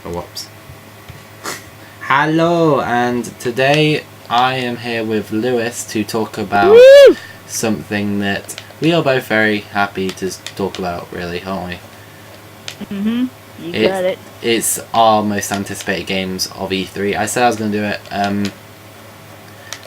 Oh, whoops. Hello, and today I am here with Lewis to talk about something that we are both very happy to talk about, really, aren't we? You got it. It's our most anticipated games of E3. I said I was going to do it,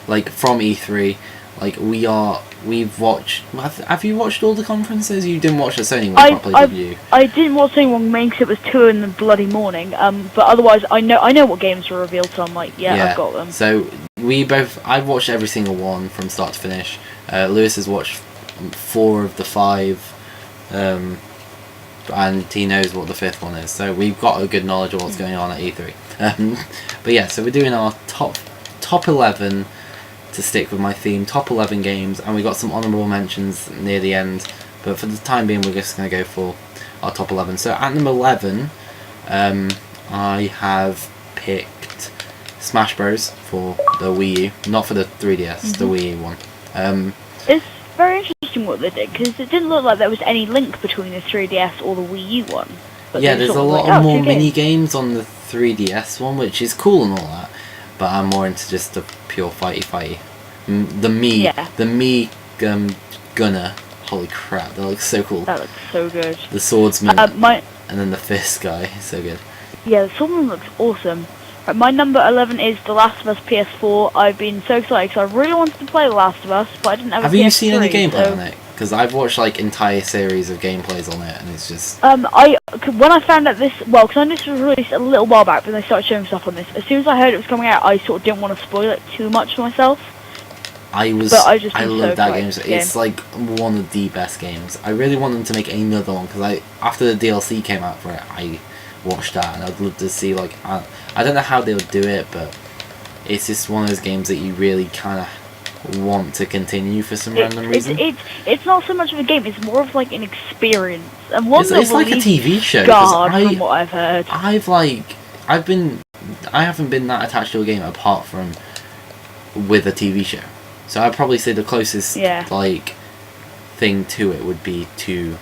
like, from E3. Like, we've watched... Have you watched all the conferences? You didn't watch the Sony one properly, did you? I didn't watch Sony one mainly because it was 2 in the bloody morning. But otherwise, I know what games were revealed, so I'm like, yeah, I've got them. So, I've watched every single one from start to finish. Lewis has watched 4 of the 5, and he knows what the 5th one is. So, we've got a good knowledge of what's going on at E3. But yeah, so we're doing our top 11... to stick with my theme, top 11 games, and we got some honourable mentions near the end, but for the time being we're just going to go for our top 11. So at number 11, I have picked Smash Bros for the Wii U, not for the 3DS, the Wii U one. It's very interesting what they did, because it didn't look like there was any link between the 3DS or the Wii U one. But yeah, there's a lot more mini games on the 3DS one, which is cool and all that, but I'm more into just the pure fighty. The Mii gunner. Holy crap, that looks so cool. That looks so good. The swordsman, and then the fist guy, so good. Yeah, the swordsman looks awesome. Right, my number 11 is The Last of Us PS4. I've been so excited because I really wanted to play The Last of Us, but I didn't have a PS3. Have you seen any gameplay on it? Because I've watched like entire series of gameplays on it, and it's just... when I found out this... Well, because I knew this was released a little while back, but they started showing stuff on this. As soon as I heard it was coming out, I sort of didn't want to spoil it too much for myself. I love that game. It's like one of the best games. I really want them to make another one, because after the DLC came out for it, I watched that, and I'd love to see, like... I don't know how they'll do it, but it's just one of those games that you really kind of want to continue for some random reason. It's not so much of a game, it's more of like an experience, and it's like a TV show. From what I've heard, I haven't been that attached to a game apart from with a TV show. So I'd probably say the closest like thing to it would be to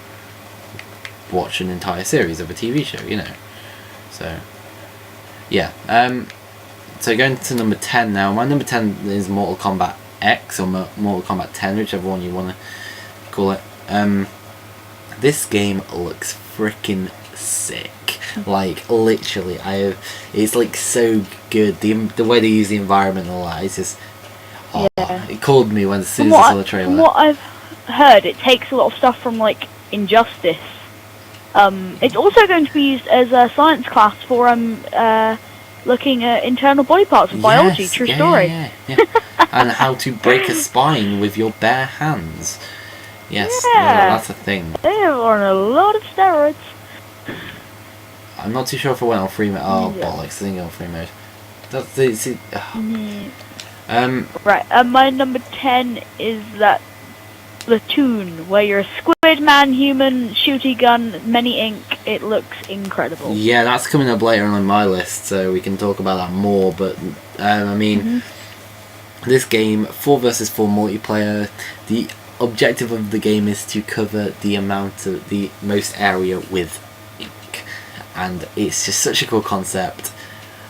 watch an entire series of a TV show, you know. So yeah. So going to number 10 now. My number 10 is Mortal Kombat X or Mortal Kombat 10, whichever one you want to call it. This game looks freaking sick. Like literally, it's like so good. The way they use the environment and all that, it's just it called me as soon as I saw the trailer. From what I've heard, it takes a lot of stuff from like Injustice. It's also going to be used as a science class for looking at internal body parts of biology. True story. Yeah. And how to break a spine with your bare hands. Yes, that's a thing. They're on a lot of steroids. I'm not too sure if I went on free mode. Oh, bollocks, I didn't go on free mode. Right, my number 10 is that Platoon, where you're a squid man, human, shooty gun, many ink. It looks incredible. Yeah, that's coming up later on my list, so we can talk about that more, but I mean, this game, 4 versus 4 multiplayer, the objective of the game is to cover the most area with ink, and it's just such a cool concept.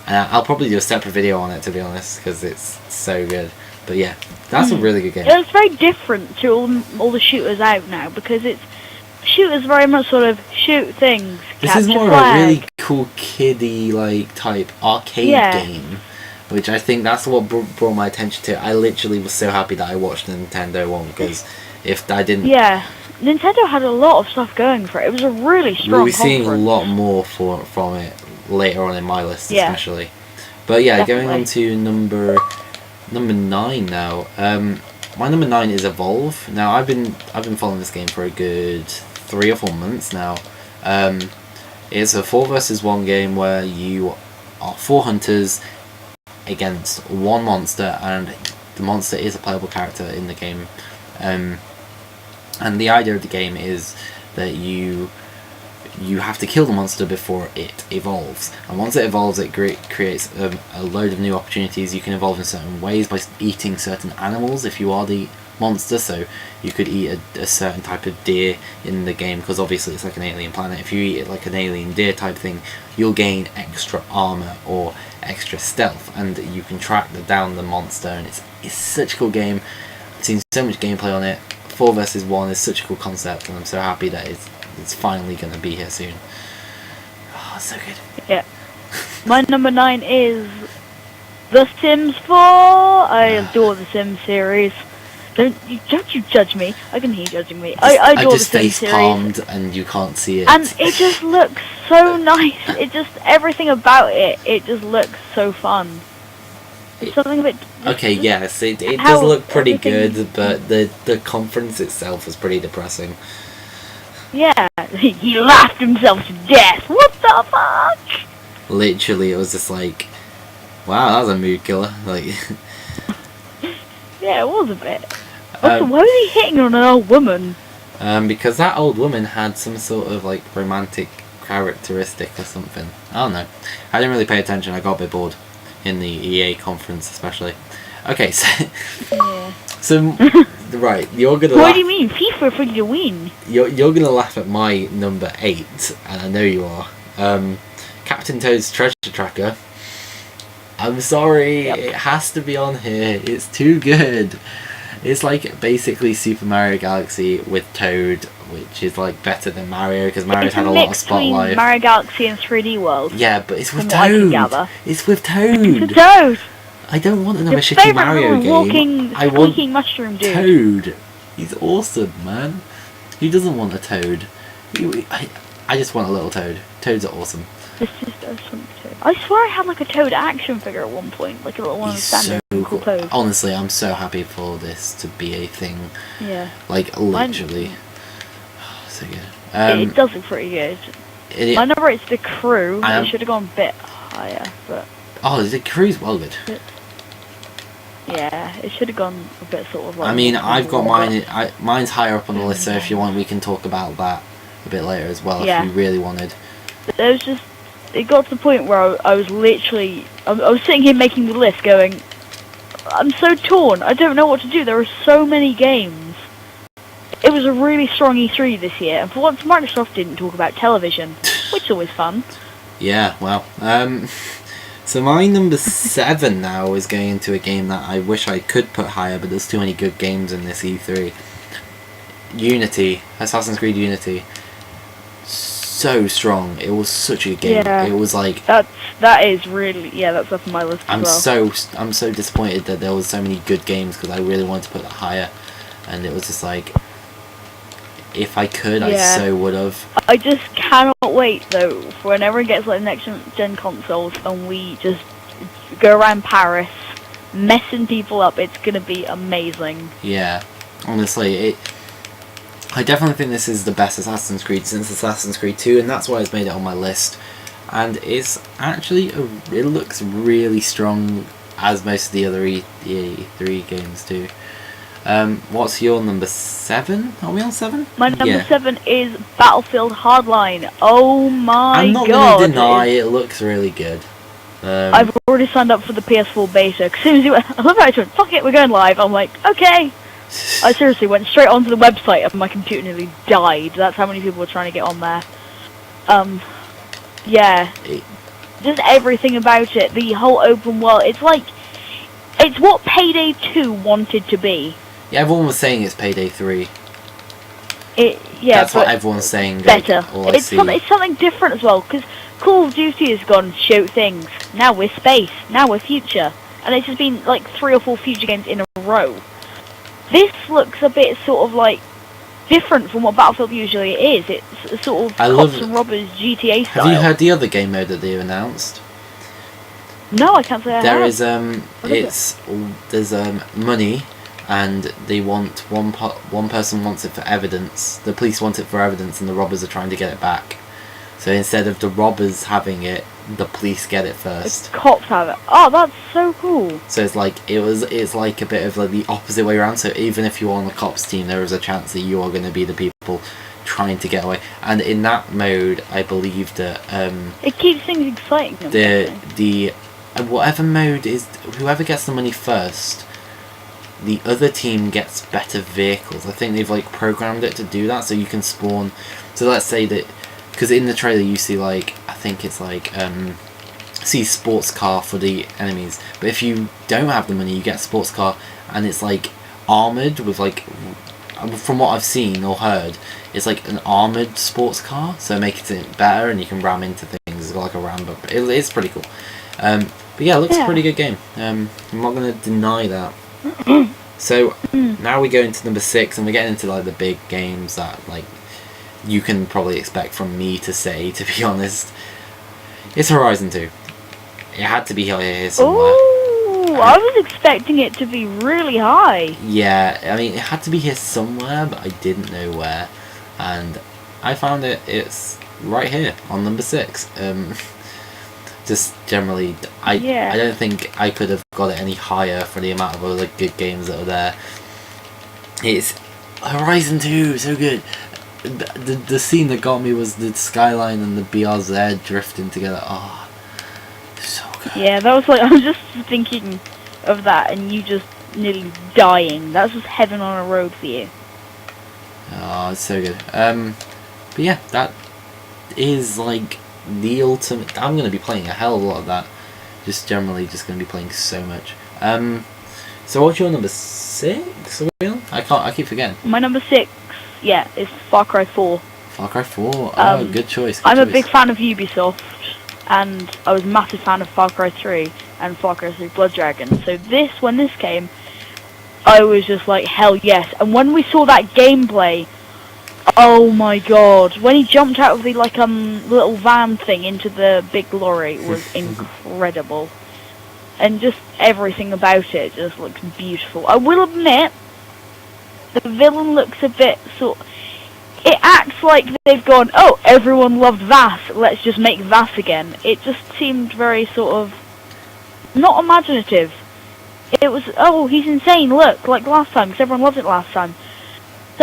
I'll probably do a separate video on it, to be honest, because it's so good. But yeah, that's a really good game. It's very different to all the shooters out now, because shooters very much sort of shoot things. This is more of a really cool kiddie like type arcade game, which I think that's what brought my attention to it. I literally was so happy that I watched the Nintendo one, because if I didn't... Yeah, Nintendo had a lot of stuff going for it. It was a really strong We'll be seeing a lot more from it later on in my list, especially. But yeah, definitely. going on to number 9 now. My number 9 is Evolve. Now I've been following this game for a good 3 or 4 months now. It's a 4 versus 1 game where you are 4 hunters against 1 monster, and the monster is a playable character in the game. And the idea of the game is that you have to kill the monster before it evolves, and once it evolves, it creates a load of new opportunities. You can evolve in certain ways by eating certain animals if you are the monster, so you could eat a certain type of deer in the game, because obviously it's like an alien planet. If you eat it like an alien deer type thing, you'll gain extra armor or extra stealth, and you can track down the monster, and it's such a cool game. I've seen so much gameplay on it. 4 versus 1 is such a cool concept, and I'm so happy that it's finally going to be here soon. Oh, so good. Yeah. My number 9 is The Sims 4. I adore the Sims series. Don't you judge me. I can hear you judging me. I adore the Sims series. I just face-palmed and you can't see it. And it just looks so nice. It just, everything about it just looks so fun. It's something a bit... Okay, yes, it does look pretty good, but the conference itself was pretty depressing. Yeah, he laughed himself to death. What the fuck? Literally, it was just like, wow, that was a mood killer. Like, yeah, it was a bit. Also, why was he hitting on an old woman? Because that old woman had some sort of like romantic characteristic or something. I don't know. I didn't really pay attention. I got a bit bored in the EA conference, especially. Okay, so yeah. So right, you're gonna. What do you mean, FIFA for you win? You're gonna laugh at my number 8, and I know you are. Captain Toad's Treasure Tracker. I'm sorry, Yep. It has to be on here. It's too good. It's like basically Super Mario Galaxy with Toad, which is like better than Mario, because Mario's had a lot of spotlight. Mario Galaxy and 3D World. Yeah, but it's with Toad. It's with Toad. It's with Toad. I don't want another shitty Mario game. I want mushroom dude. Toad. He's awesome, man. Who doesn't want a Toad? I just want a little Toad. Toads are awesome. This is awesome Toad. I swear I had like a Toad action figure at one point, like a little one of standing cool Toad. Honestly, I'm so happy for this to be a thing. Yeah. Like literally. So good. It does look pretty good. My number 8 is The Crew. It should have gone a bit higher, but. Oh, The Crew's well good. Yeah, it should have gone a bit sort of like... I mean, I've got mine... mine's higher up on the list, so if you want, we can talk about that a bit later as well, if you really wanted. There was just... It got to the point where I was literally... I was sitting here making the list going, I'm so torn, I don't know what to do, there are so many games. It was a really strong E3 this year, and for once Microsoft didn't talk about television, which is always fun. Yeah, well, so my number 7 now is going into a game that I wish I could put higher, but there's too many good games in this E3. Unity, Assassin's Creed Unity. So strong. It was such a good game. Yeah, it was like... That is really... Yeah, that's up on my list as well. I'm so disappointed that there was so many good games, because I really wanted to put that higher. And it was just like... If I could, I so would have. I just cannot wait though for whenever it gets like next gen consoles and we just go around Paris messing people up. It's gonna be amazing. Yeah, honestly, I definitely think this is the best Assassin's Creed since Assassin's Creed 2, and that's why it's made it on my list. And it's actually it looks really strong, as most of the other E3 games do. What's your number 7? Are we on 7? My number 7 is Battlefield Hardline. Oh my god. I'm not going to deny it looks really good. I've already signed up for the PS4 beta. As soon as I love how I went, fuck it, we're going live. I'm like, okay. I seriously went straight onto the website and my computer nearly died. That's how many people were trying to get on there. Yeah. Just everything about it. The whole open world. It's like, it's what Payday 2 wanted to be. Yeah, everyone was saying it's Payday 3. That's what everyone's saying. Better. It's something different as well, because Call of Duty has gone shoot things. Now we're space. Now we're future. And it's just been like 3 or 4 future games in a row. This looks a bit sort of like different from what Battlefield usually is. It's sort of cops and robbers GTA style. Have you heard the other game mode that they've announced? No, I can't say I have. There's money. And they want one person wants it for evidence. The police want it for evidence, and the robbers are trying to get it back. So instead of the robbers having it, the police get it first. The cops have it. Oh, that's so cool. So it's like it's like a bit of like the opposite way around. So even if you're on the cops team, there is a chance that you are going to be the people trying to get away. And in that mode, I believe that it keeps things exciting. The whatever mode is, whoever gets the money first, the other team gets better vehicles. I think they've like programmed it to do that, so you can spawn. So let's say that, because in the trailer you see like, I think it's like see sports car for the enemies, but if you don't have the money, you get sports car, and it's like armored with like, from what I've seen or heard, it's like an armored sports car, so it makes it better, and you can ram into things. It's got like a ram bumper. It's pretty cool. But yeah, it looks a pretty good game. I'm not going to deny that. So now we go into number 6, and we're getting into like the big games that like you can probably expect from me to say. To be honest, it's Horizon 2. It had to be here somewhere. Ooh, I was expecting it to be really high. Yeah, I mean, it had to be here somewhere, but I didn't know where, and I found it's right here on number 6. Just generally, I don't think I could have got it any higher for the amount of other good games that are there. It's Horizon 2, so good. The scene that got me was the skyline and the BRZ drifting together. Oh, so good. Yeah, that was like, I was just thinking of that, and you just nearly dying. That's just heaven on a road for you. Oh, it's so good. But yeah, that is like the ultimate. I'm going to be playing a hell of a lot of that. Just generally, just going to be playing so much. So what's your number 6? I keep forgetting. My number 6, is Far Cry 4. Far Cry 4. Oh, good choice. I'm a big fan of Ubisoft, and I was a massive fan of Far Cry 3 and Far Cry 3 Blood Dragon. So when this came, I was just like, hell yes. And when we saw that gameplay, oh my god, when he jumped out of the like little van thing into the big lorry, it was incredible. And just everything about it just looks beautiful. I will admit, the villain looks a bit it acts like they've gone, oh, everyone loved Vass, let's just make Vass again. It just seemed very sort of not imaginative. It was, oh, he's insane, look, like last time, because everyone loved it last time.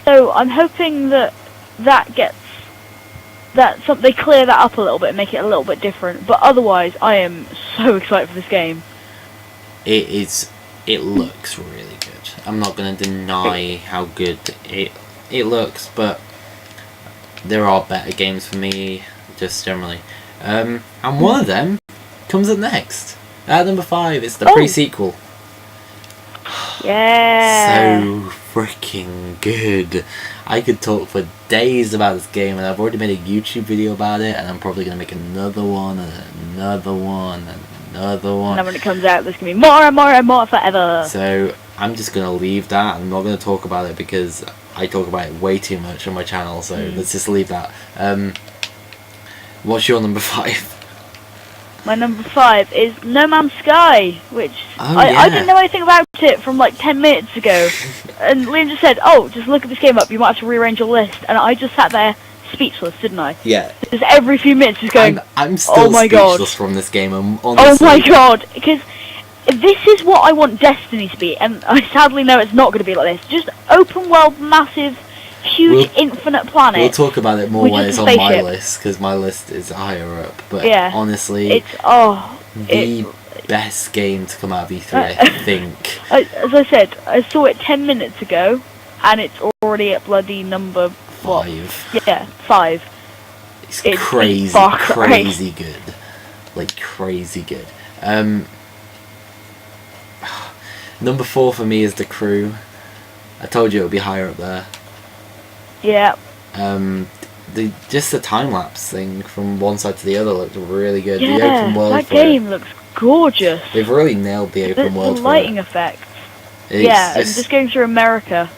So I'm hoping that they clear that up a little bit and make it a little bit different. But otherwise, I am so excited for this game. It looks really good. I'm not going to deny how good it looks, but there are better games for me, just generally. And one of them comes up next. At number 5, it's the pre-sequel. Yeah. So freaking good. I could talk for days about this game, and I've already made a YouTube video about it, and I'm probably going to make another one, and another one, and another one. And then when it comes out, there's going to be more and more and more forever. So I'm just going to leave that. I'm not going to talk about it because I talk about it way too much on my channel, so let's just leave that. What's your number 5? My number 5 is No Man's Sky, which I didn't know anything about it from like 10 minutes ago. And Liam just said, oh, just look at this game up, you might have to rearrange your list. And I just sat there speechless, didn't I? Yeah. Just every few minutes just going, I'm still speechless from this game, honestly. Oh my god, because this is what I want Destiny to be, and I sadly know it's not going to be like this. Just open world, massive, huge, infinite planet. We'll talk about it more when it's on my list, because my list is higher up. But honestly, it's the best game to come out of E3, I think. As I said, I saw it 10 minutes ago, and it's already at bloody number 5. Yeah, 5. It's crazy good. Like, crazy good. Number 4 for me is The Crew. I told you it would be higher up there. Yeah. Just the time lapse thing from one side to the other looked really good. Yeah, the open world that game looks gorgeous. They've really nailed the open world. The lighting effects. I'm just going through America.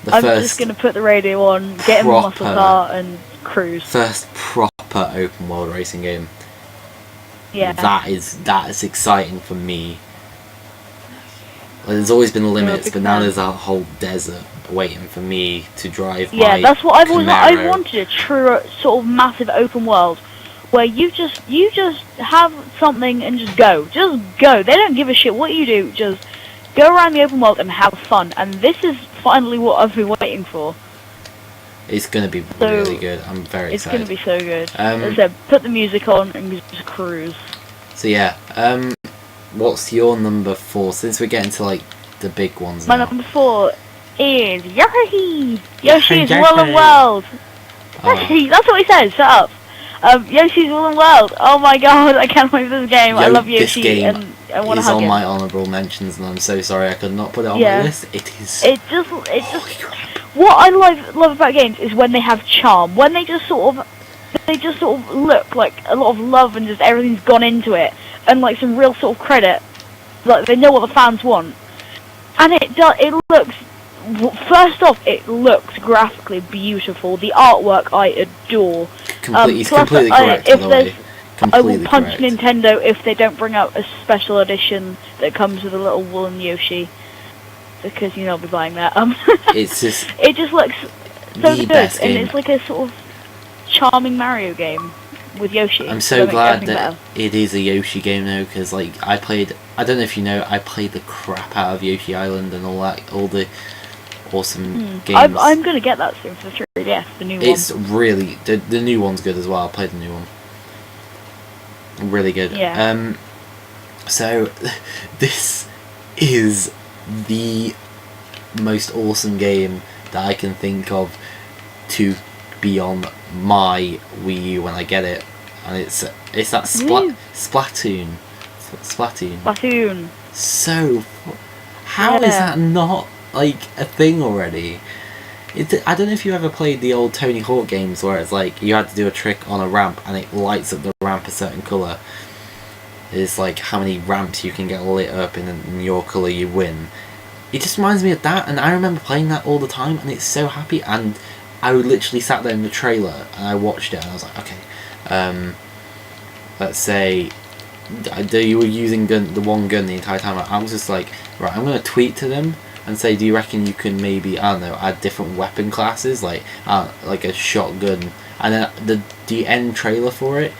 I'm just going to put the radio on, get in my muscle car, and cruise. First proper open world racing game. Yeah. That is exciting for me. Like, there's always been limits, but now there's a whole desert waiting for me to drive. Yeah, that's what I've always wanted. I wanted a true sort of massive open world where you just have something and just go. They don't give a shit what you do. Just go around the open world and have fun. And this is finally what I've been waiting for. It's gonna be really good. I'm very excited. It's gonna be so good. As I said, put the music on and just cruise. So yeah, what's your number 4? Since we're getting to like the big ones My now. number 4 is Yoshi's Woolly World. That's what he says. Shut up. Yoshi's Woolly World. Oh my god, I can't wait for this game. I love Yoshi. This game and I want to is hug on him. my honourable mentions, and I'm so sorry I could not put it on my list. It is. It just. What I love about games is when they have charm. When they just sort of look like a lot of love and just everything's gone into it, and like some real sort of credit. Like they know what the fans want, and it looks. First off, it looks graphically beautiful. The artwork I adore. He's completely correct. I will punch Nintendo if they don't bring out a special edition that comes with a little woolen Yoshi, because I'll be buying that. It's just. It just looks so good, and it's like a sort of charming Mario game with Yoshi. I'm so glad that it is a Yoshi game now, because like I don't know if you know, I played the crap out of Yoshi Island and all the awesome games. I'm gonna get that soon for the 3DS, the new one. It's really the new one's good as well. I played the new one. Really good. Yeah. So this is the most awesome game that I can think of to be on my Wii U when I get it, and it's that Splatoon. So how is that not like a thing already? I don't know if you ever played the old Tony Hawk games where it's like you had to do a trick on a ramp and it lights up the ramp a certain colour. It's like how many ramps you can get lit up in your colour you win. It just reminds me of that, and I remember playing that all the time, and it's so happy. And I would literally sat there in the trailer and I watched it and I was like, okay, let's say you were using the one gun the entire time. I was just like, right, I'm going to tweet to them and say, do you reckon you can maybe, I don't know, add different weapon classes, like a shotgun, and then the end trailer for it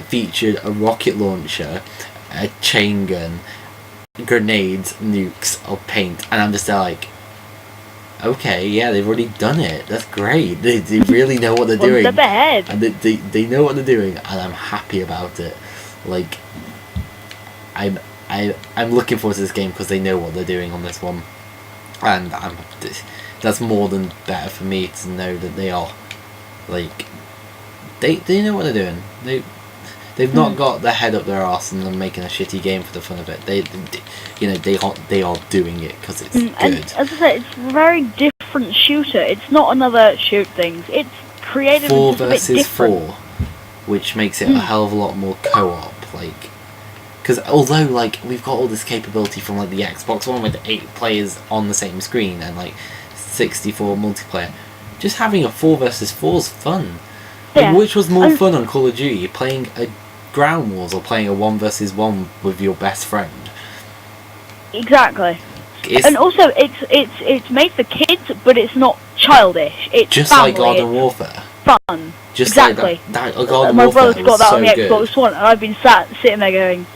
featured a rocket launcher, a chain gun, grenades, nukes, or paint, and I'm just like, okay, yeah, they've already done it. That's great. They really know what they're doing. One step ahead. And they know what they're doing, and I'm happy about it. Like, I'm looking forward to this game because they know what they're doing on this one. And that's more than better for me to know that they are, like, they know what they're doing. They've not got their head up their arse and they're making a shitty game for the fun of it. They are doing it because it's good. And as I said, it's a very different shooter. It's not another shoot things. It's creative. 4 versus 4, which makes it a hell of a lot more co-op. Like. Because although like we've got all this capability from like the Xbox One with 8 players on the same screen and like 64 multiplayer, just having a 4 versus 4 is fun. Yeah. Like, which was more fun on Call of Duty, playing a Ground Wars or playing a 1 versus 1 with your best friend? Exactly. And also it's made for kids, but it's not childish. It's just family. Like Garden Warfare. Fun. Just exactly. Like that Garden My Warfare brother's got that on the good. Xbox One, and I've been sitting there going,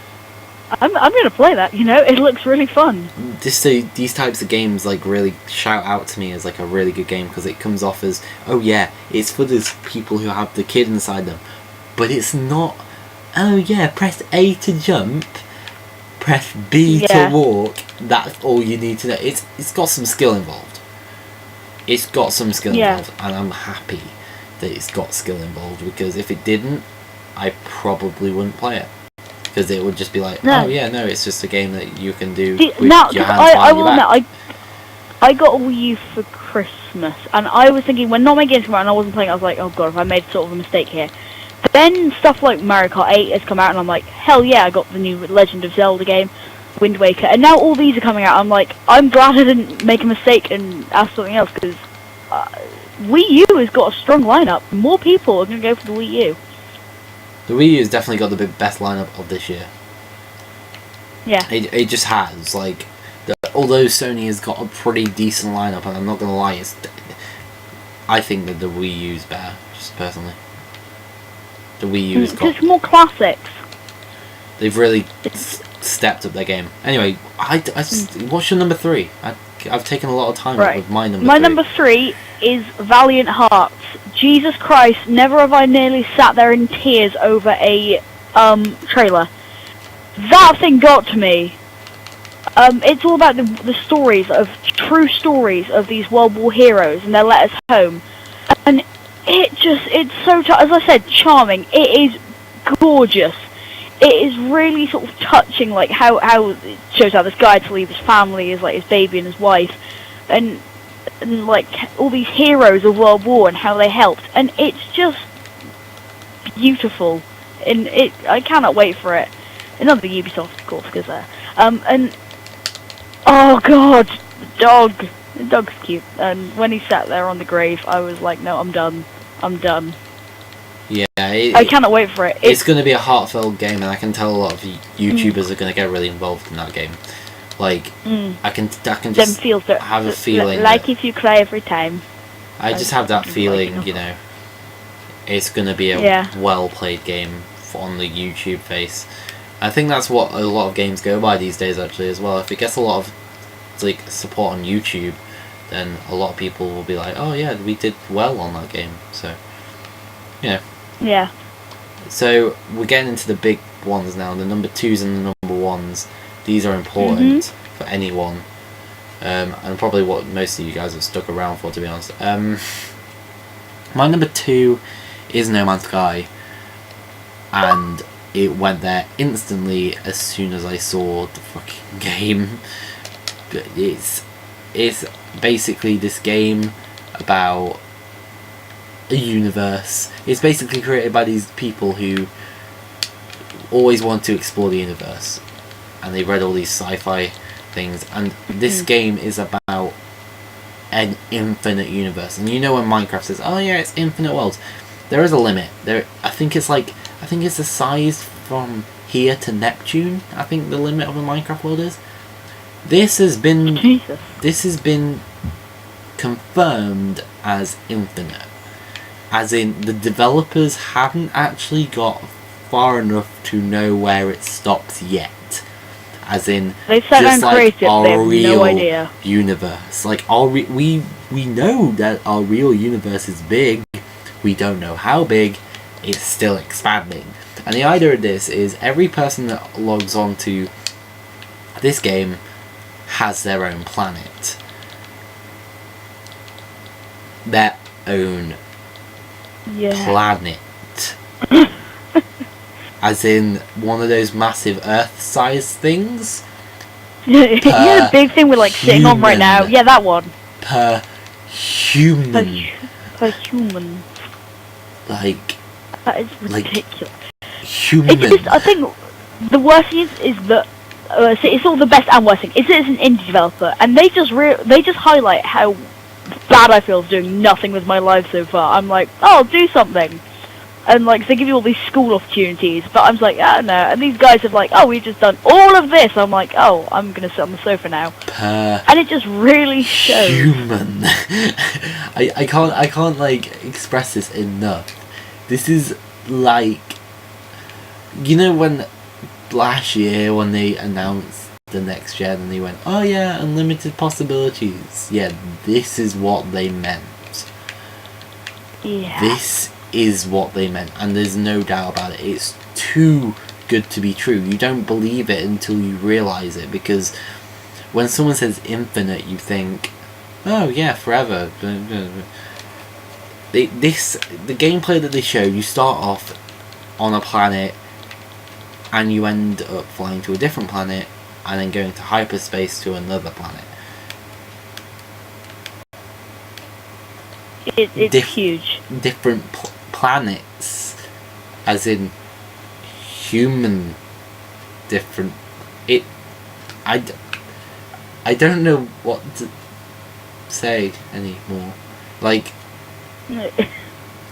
I'm going to play that, it looks really fun. These types of games like really shout out to me as like a really good game because it comes off as, oh yeah, it's for those people who have the kid inside them, but it's not, oh yeah, press A to jump, press B to walk, that's all you need to know. It's got some skill involved. Involved, and I'm happy that it's got skill involved, because if it didn't, I probably wouldn't play it. Because it would just be like, oh yeah, no, it's just a game that you can do with your hands behind your back. I got a Wii U for Christmas, and I was thinking, when not my games came out and I wasn't playing, I was like, oh god, if I made sort of a mistake here. But then stuff like Mario Kart 8 has come out, and I'm like, hell yeah, I got the new Legend of Zelda game, Wind Waker, and now all these are coming out. I'm like, I'm glad I didn't make a mistake and ask something else, because Wii U has got a strong lineup. More people are going to go for the Wii U. The Wii U has definitely got the best lineup of this year. Yeah. It just has. Like, although Sony has got a pretty decent lineup, and I'm not going to lie, I think that the Wii U is better, just personally. The Wii U has got... It's more classics. They've really stepped up their game. Anyway, what's your number 3? I've taken a lot of time with my number 3. My number 3 is Valiant Hearts. Jesus Christ, never have I nearly sat there in tears over a trailer. That thing got to me. It's all about the stories of true stories of these World War heroes and their letters home, and it's so as I said, charming. It is gorgeous. It is really sort of touching, like how it shows how this guy had to leave his family, his baby and his wife, and like all these heroes of World War and how they helped, and it's just beautiful. And I cannot wait for it. Another Ubisoft, of course, because and oh god, the dog's cute. And when he sat there on the grave, I was like, no, I'm done. Yeah, I cannot wait for it. It's going to be a heartfelt game, and I can tell a lot of YouTubers are going to get really involved in that game. Like, I can just have a feeling. Like if you cry every time. I just have that feeling, you know, it's going to be a well-played game on the YouTube face. I think that's what a lot of games go by these days, actually, as well. If it gets a lot of support on YouTube, then a lot of people will be like, oh yeah, we did well on that game. So, yeah. Yeah. So we're getting into the big ones now, the number 2s and the number 1s. These are important for anyone, and probably what most of you guys have stuck around for, to be honest. My number 2 is No Man's Sky, and it went there instantly as soon as I saw the fucking game. It's basically this game about a universe. It's basically created by these people who always want to explore the universe, and they read all these sci-fi things, and this game is about an infinite universe. And you know when Minecraft says, oh yeah, it's infinite worlds, there is a limit. I think it's the size from here to Neptune. I think the limit of a Minecraft world is. This has been confirmed as infinite, as in the developers haven't actually got far enough to know where it stops yet. As in, just like our real universe, like we know that our real universe is big. We don't know how big. It's still expanding. And the idea of this is every person that logs on to this game has their own planet. Their own planet. As in one of those massive Earth-sized things. Yeah, the big thing we're sitting on right now. Yeah, that one. Per human. Per human. That is ridiculous. Human. I think the worst thing is that it's all the best and worst thing. It's an indie developer, and they just highlight how bad I feel doing nothing with my life so far. I'm like, oh, I'll do something, and they give you all these school opportunities, but I'm just like, no. And these guys have oh, we've just done all of this. I'm like, oh, I'm gonna sit on the sofa now. And it just really shows. Human. I can't express this enough. This is you know when last year when they announced the next gen and they went, oh yeah, unlimited possibilities. Yeah, this is what they meant. Yeah. This is what they meant, and there's no doubt about it. It's too good to be true. You don't believe it until you realise it, because when someone says infinite, you think, oh yeah, forever. The gameplay that they show, you start off on a planet and you end up flying to a different planet and then going to hyperspace to another planet. It's huge. Different planets, as in human different. I don't know what to say anymore.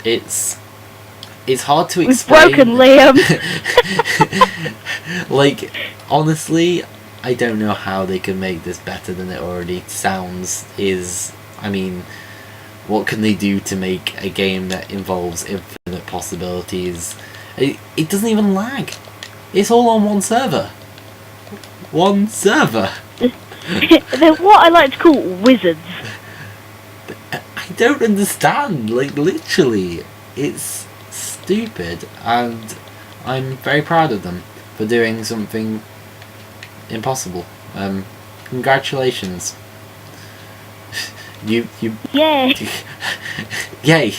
It's hard to explain. We've broken Liam. Honestly, I don't know how they can make this better than it already sounds. What can they do to make a game that involves infinite possibilities? It doesn't even lag. It's all on one server. One server. They're what I like to call wizards. I don't understand. Literally, it's stupid, and I'm very proud of them for doing something impossible. Congratulations. You Yay! Yay!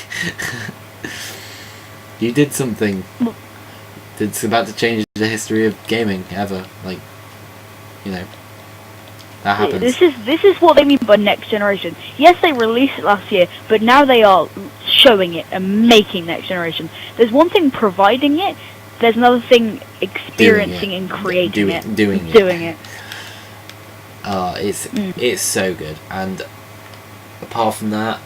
You did something that's about to change the history of gaming ever. Like, you know, that happens. This is what they mean by next generation. Yes, they released it last year, but now they are showing it and making next generation. There's one thing providing it. There's another thing experiencing and creating it. Doing it. It's so good. And apart from that,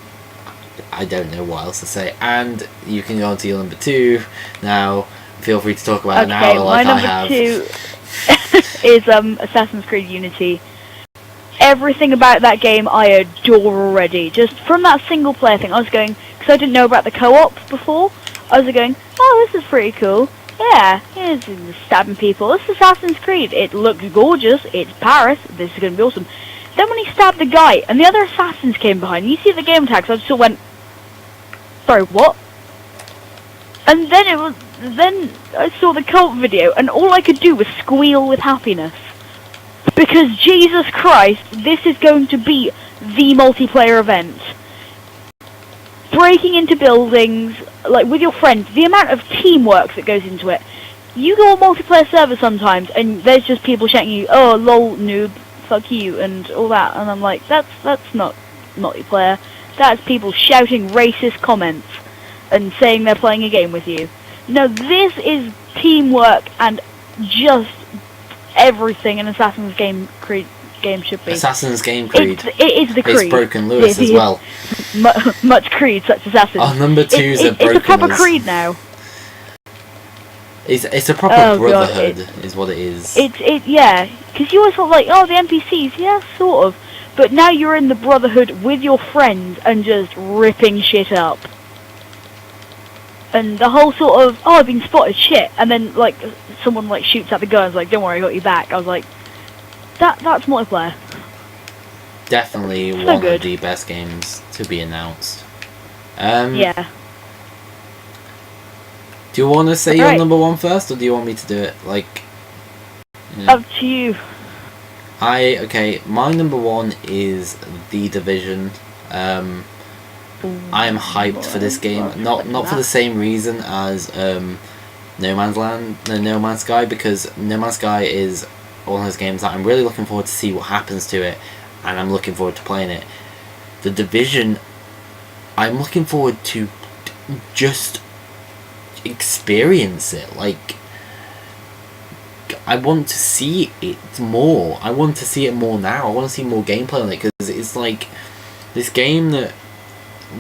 I don't know what else to say. And you can go on to your number 2 now. Feel free to talk about it now, like I have. My number 2 is Assassin's Creed Unity. Everything about that game I adore already. Just from that single player thing, I was going, because I didn't know about the co-op before, I was going, oh, this is pretty cool. Yeah, here's stabbing people. This is Assassin's Creed. It looks gorgeous. It's Paris. This is going to be awesome. Then when he stabbed the guy, and the other assassins came behind, you see the game tags, I just went, sorry, what? And then I saw the cult video, and all I could do was squeal with happiness. Because, Jesus Christ, this is going to be the multiplayer event. Breaking into buildings, like, with your friends, the amount of teamwork that goes into it. You go on multiplayer servers sometimes, and there's just people shouting you, oh, lol, noob, fuck you, and all that. And I'm like, that's not multiplayer. That's people shouting racist comments and saying they're playing a game with you. No, this is teamwork and just everything an Assassin's Creed game should be. Assassin's Creed. It is the Creed. It's Broken Lewis as well. Much Creed, such Assassin. Oh, number 2's a Broken It's a proper Creed now. It's a proper brotherhood, is what it is. Yeah, because you always thought like, oh, the NPCs, yeah, sort of. But now you're in the brotherhood with your friends and just ripping shit up. And the whole sort of, oh, I've been spotted, shit, and then like someone like shoots at the guns, like, don't worry, I got you back. I was like, that's multiplayer. Definitely so one good. of the best games to be announced. Yeah. Do you want to say your number 1 first, or do you want me to do it? Like, up to you. My number 1 is The Division. I am hyped for this game, not for the same reason as No Man's Sky, because No Man's Sky is one of those games that I'm really looking forward to see what happens to it, and I'm looking forward to playing it. The Division, I'm looking forward to just experience it. Like, I want to see it more. I want to see it more now. I want to see more gameplay on it, because it's like this game that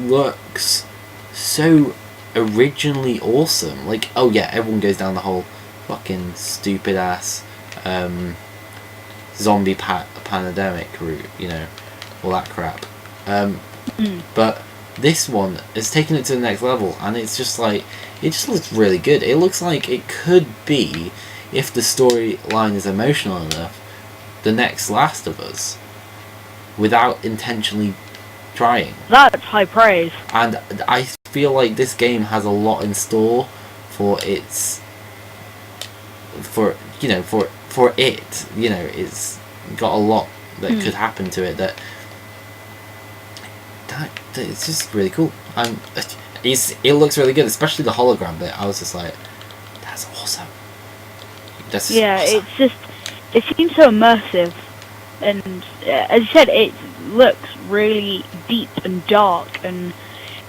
looks so originally awesome. Like, oh yeah, everyone goes down the whole fucking stupid ass zombie pandemic route, you know, all that crap. But this one is taking it to the next level, and it's just like, it just looks really good. It looks like it could be, if the storyline is emotional enough, the next Last of Us, without intentionally trying. That's high praise. And I feel like this game has a lot in store for its, for it, you know, it's got a lot that could happen to it that it's just really cool. It looks really good, especially the hologram bit. I was just like, that's awesome. Awesome. It seems so immersive, and as you said, it looks really deep and dark, and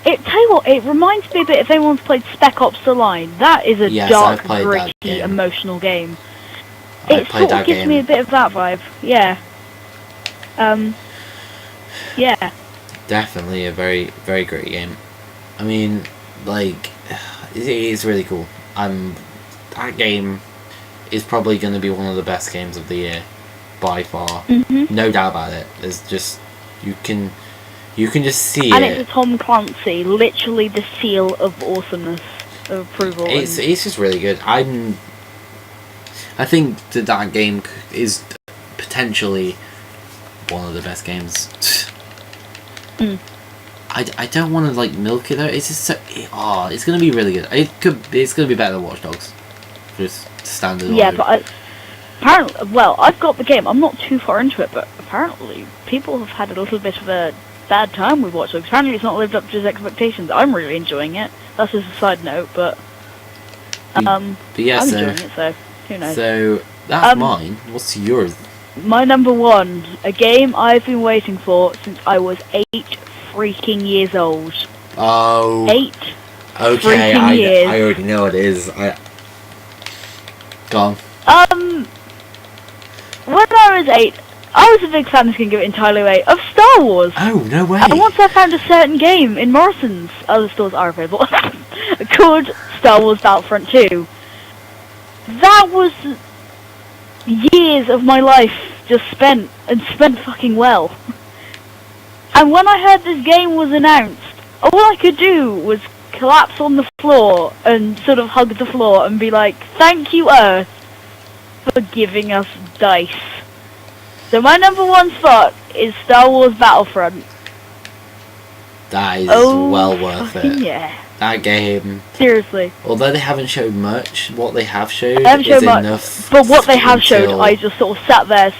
tell you what, it reminds me a bit, if anyone's played Spec Ops: The Line, that is a dark, gritty, emotional game. It sort of gives me a bit of that vibe. Yeah. Yeah. Definitely a very, very great game. I mean, like, it is really cool. That game is probably going to be one of the best games of the year, by far. No doubt about it. There's just, you can just see and it's a Tom Clancy, literally the seal of awesomeness, of approval. It's just really good. I think that game is potentially one of the best games. I don't want to like milk it though. It's just so it's gonna be really good. It's gonna be better than Watch Dogs, just standard. Yeah, but apparently, well, I've got the game. I'm not too far into it, but apparently people have had a little bit of a bad time with Watch Dogs. Apparently it's not lived up to his expectations. I'm really enjoying it. That's just a side note, but yeah, I'm enjoying it, so who knows. So, that's mine. What's yours? My number one, a game I've been waiting for since I was 8 freaking years old. Oh. 8 okay, freaking years. I already know what it is. Go on. When I was 8, I was a big fan, this can give it entirely away, of Star Wars. Oh, no way. And once I found a certain game in Morrison's, other stores are available, called Star Wars Battlefront 2. That was years of my life just spent fucking well. And when I heard this game was announced, all I could do was collapse on the floor and sort of hug the floor and be like, thank you, Earth, for giving us dice. So my number one spot is Star Wars Battlefront. That is well worth it. Yeah. That game. Seriously. Although they haven't showed much, what they have showed is enough. Much, but what they have showed, I just sort of sat there.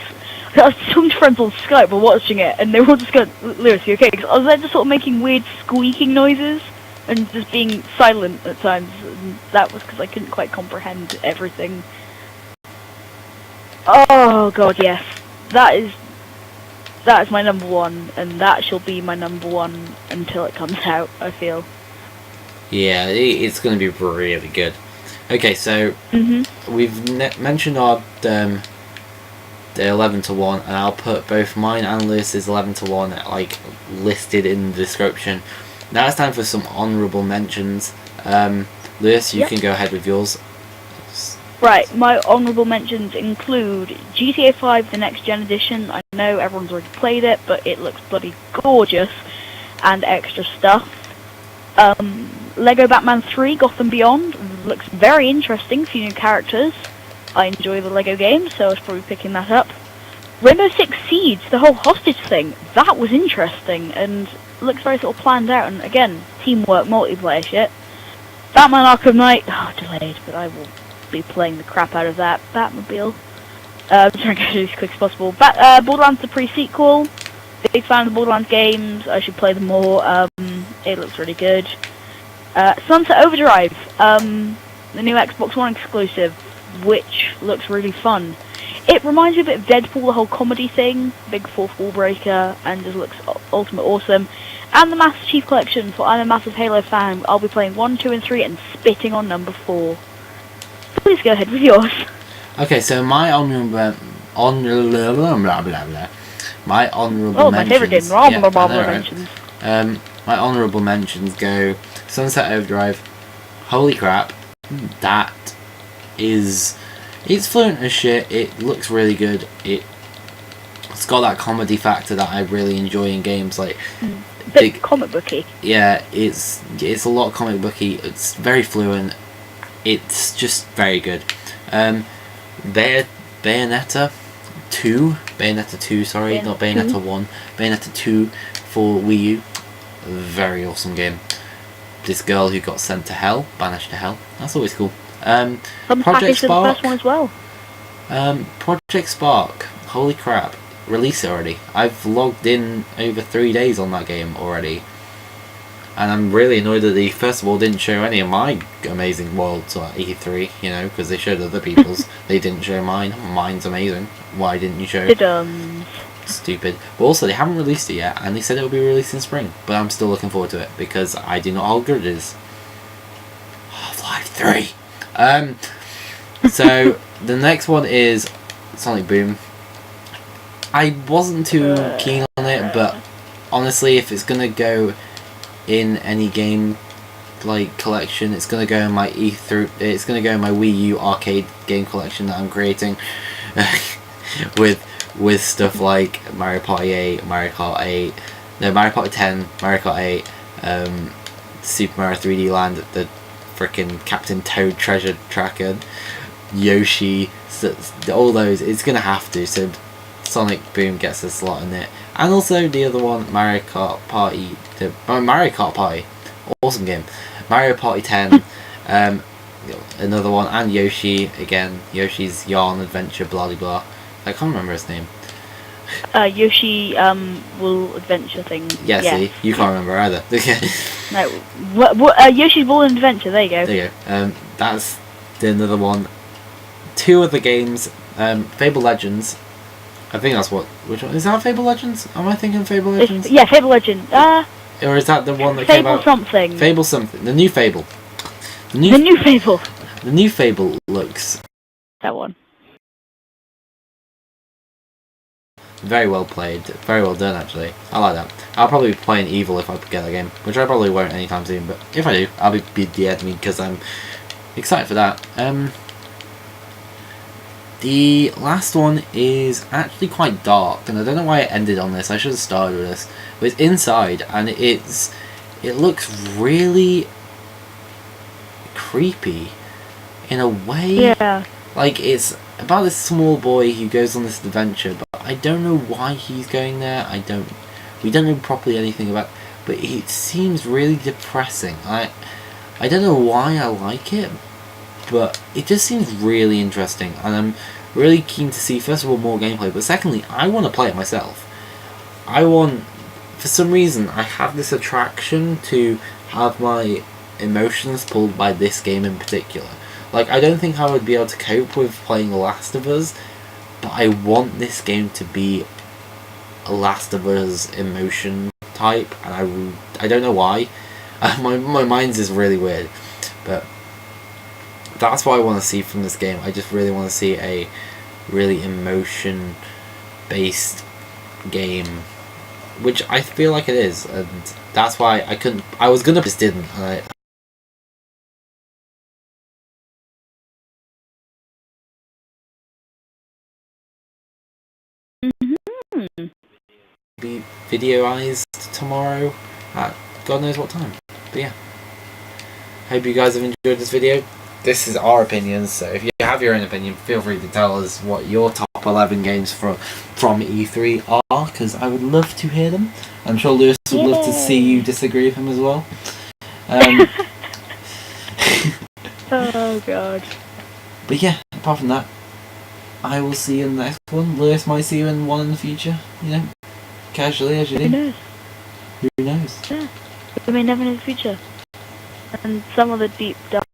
I was talking to friends on Skype while watching it, and they were all just going, Lewis, you okay? Because I was there just sort of making weird squeaking noises and just being silent at times. And that was because I couldn't quite comprehend everything. Oh god, yes. That is my number one, and that shall be my number one until it comes out, I feel. Yeah, it's going to be really good. Okay, so we've mentioned our the 11 to 1, and I'll put both mine and Lewis's 11 to 1 like listed in the description. Now it's time for some honourable mentions. Lewis, you can go ahead with yours. Right, my honourable mentions include GTA 5, the Next Gen Edition. I know everyone's already played it, but it looks bloody gorgeous, and extra stuff. Lego Batman 3, Gotham Beyond, looks very interesting, few new characters. I enjoy the Lego games, so I was probably picking that up. Rainbow Six Siege, the whole hostage thing, that was interesting, and looks very sort of planned out, and again, teamwork, multiplayer shit. Batman Arkham Knight, delayed, but I will be playing the crap out of that Batmobile. Trying to get it as quick as possible. Borderlands the pre-sequel, big fan of the Borderlands games, I should play them more, it looks really good. Sunset Overdrive, the new Xbox One exclusive, which looks really fun. It reminds me a bit of Deadpool, the whole comedy thing, big fourth wall breaker, and just looks ultimate awesome. And the Master Chief Collection, for I'm a massive Halo fan, I'll be playing 1, 2, and 3 and spitting on number 4. Please go ahead with yours. Okay, so my honourable mentions. My honourable mentions go Sunset Overdrive. Holy crap, that is, it's fluent as shit. It looks really good. It's got that comedy factor that I really enjoy in games, like bit comic booky. Yeah, it's a lot comic booky. It's very fluent. It's just very good. Bayonetta 2, sorry, not Bayonetta 1. Bayonetta 2 for Wii U. Very awesome game. This girl who got sent to hell, banished to hell. That's always cool. Project Spark. The first one as well. Project Spark. Holy crap! Release it already. I've logged in over 3 days on that game already, and I'm really annoyed that they first of all didn't show any of my amazing worlds at E3. You know, because they showed other people's. They didn't show mine. Mine's amazing. Why didn't you show? Stupid. But also, they haven't released it yet, and they said it will be released in spring. But I'm still looking forward to it because I do not know how good it is. Half-Life 3. So the next one is Sonic Boom. I wasn't too keen on it, but honestly, if it's gonna go in any game like collection, it's gonna go in my It's gonna go in my Wii U arcade game collection that I'm creating, with stuff like Mario Party 8, Mario Party 10, Mario Kart 8, Super Mario 3D Land, the frickin' Captain Toad Treasure Tracker, Yoshi, all those. It's gonna have to. So Sonic Boom gets a slot in it, and also the other one, Mario Kart Party, awesome game. Mario Party 10, another one, and Yoshi again. Yoshi's Yarn Adventure, blah blah blah. I can't remember his name. Yoshi Wool Adventure thing. Yeah, see, you can't remember either. No, Yoshi's Wool Adventure. There you go. There you go. That's another one. 2 other games. Fable Legends. I think that's what. Which one is that? Fable Legends? Am I thinking Fable Legends? Yeah, Fable Legends. Or is that the one that came out? Fable something. Fable something. The new Fable. The new Fable. The new Fable looks. That one. Very well played. Very well done, actually. I like that. I'll probably be playing Evil if I get that game, which I probably won't anytime soon. But if I do, I'll be dead me because I'm excited for that. The last one is actually quite dark, and I don't know why it ended on this. I should have started with this. But it's Inside, and it looks really creepy in a way. Yeah. Like, it's about this small boy who goes on this adventure, but I don't know why he's going there. We don't know properly anything about, but it seems really depressing. I don't know why I like it, but it just seems really interesting, and I'm really keen to see, first of all, more gameplay, but secondly, I want to play it myself. For some reason, I have this attraction to have my emotions pulled by this game in particular. Like, I don't think I would be able to cope with playing The Last of Us, but I want this game to be a Last of Us emotion type, and I don't know why. My mind's is really weird, but that's what I want to see from this game. I just really want to see a really emotion-based game, which I feel like it is, and that's why I was gonna, just didn't. Be videoized tomorrow at God knows what time. But yeah, hope you guys have enjoyed this video. This is our opinions, so if you have your own opinion, feel free to tell us what your top 11 games from E3 are, because I would love to hear them. I'm sure Lewis would love to see you disagree with him as well. Oh god. But yeah, apart from that, I will see you in the next one. Lewis might see you in one in the future, you know, casually as you do. Who knows? Who knows? Yeah. We may never know the future. And some of the deep dark